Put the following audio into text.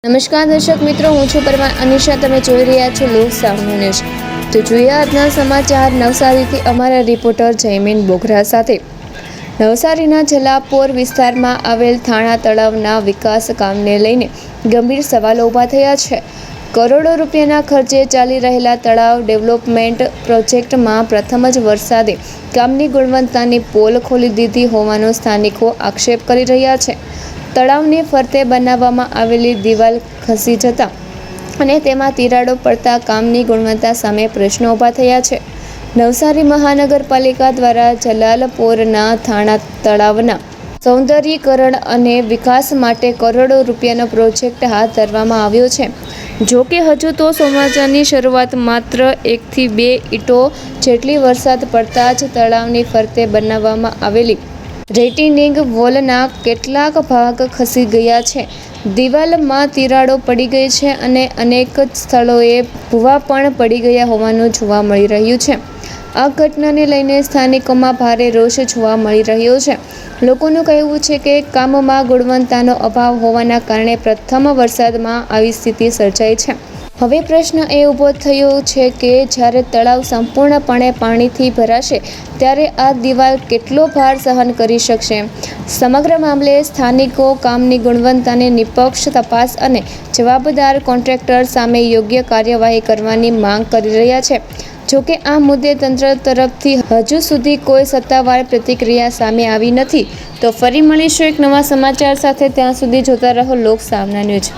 નમસ્કાર દર્શક મિત્રો, હું છું પરમાર અનિશા. તમે જોઈ રહ્યા છો લોક સામનો ન્યૂઝ. તો જોઈએ આજના સમાચાર નવસારીથી અમારા રિપોર્ટર જયમીન બોગરા સાથે. નવસારીના જલાપોર વિસ્તારમાં આવેલ થાણા તળાવના વિકાસ કામને લઈને ગંભીર સવાલો ઊભા થયા છે. કરોડો રૂપિયાના ખર્ચે ચાલી રહેલા તળાવ ડેવલપમેન્ટ પ્રોજેક્ટમાં પ્રથમ જ વરસાદે કામની ગુણવત્તાની પોલ ખોલી દીધી હોવાનો સ્થાનિકો આક્ષેપ કરી રહ્યા છે. તળાવની ફરતે બનાવવામાં આવેલી દિવાલ ખસી જતા અને તેમાં તિરાડો પડતા કામની ગુણવત્તા સામે પ્રશ્નો ઊભા થયા છે. નવસારી મહાનગરપાલિકા દ્વારા જલાલપોરના થાણા તળાવના સૌંદર્યીકરણ અને વિકાસ માટે કરોડો રૂપિયાનો પ્રોજેક્ટ હાથ ધરવામાં આવ્યો છે. જો કે હજુ તો ચોમાસાની શરૂઆત માત્ર 1 થી 2 ઈંટો જેટલી વરસાદ પડતા જ તળાવની ફરતે બનાવવામાં આવેલી રિટેનિંગ વોલના કેટલાક ભાગ ખસી ગયા છે. દિવાલમાં તિરાડો પડી ગઈ છે અને અનેક સ્થળોએ ભૂવા પણ પડી ગયા હોવાનું જોવા મળી રહ્યું છે. આ ઘટનાને લઈને સ્થાનિકોમાં ભારે રોષ જોવા મળી રહ્યો છે. લોકોનું કહેવું છે કે કામમાં ગુણવત્તાનો અભાવ હોવાના કારણે પ્રથમ વરસાદમાં આવી સ્થિતિ સર્જાઈ છે. હવે પ્રશ્ન એ ઊભો થયો છે કે જ્યારે તળાવ સંપૂર્ણપણે પાણીથી ભરાશે ત્યારે આ દિવાલ કેટલો ભાર સહન કરી શકશે. સમગ્ર મામલે સ્થાનિકો કામની ગુણવત્તાની નિષ્પક્ષ તપાસ અને જવાબદાર કોન્ટ્રાક્ટર સામે યોગ્ય કાર્યવાહી કરવાની માંગ કરી રહ્યા છે. જોકે આ મુદ્દે તંત્ર તરફથી હજુ સુધી કોઈ સત્તાવાર પ્રતિક્રિયા સામે આવી નથી. તો ફરી મળીશું એક નવા સમાચાર સાથે. ત્યાં સુધી જોતા રહો લોક સામના ન્યૂઝ.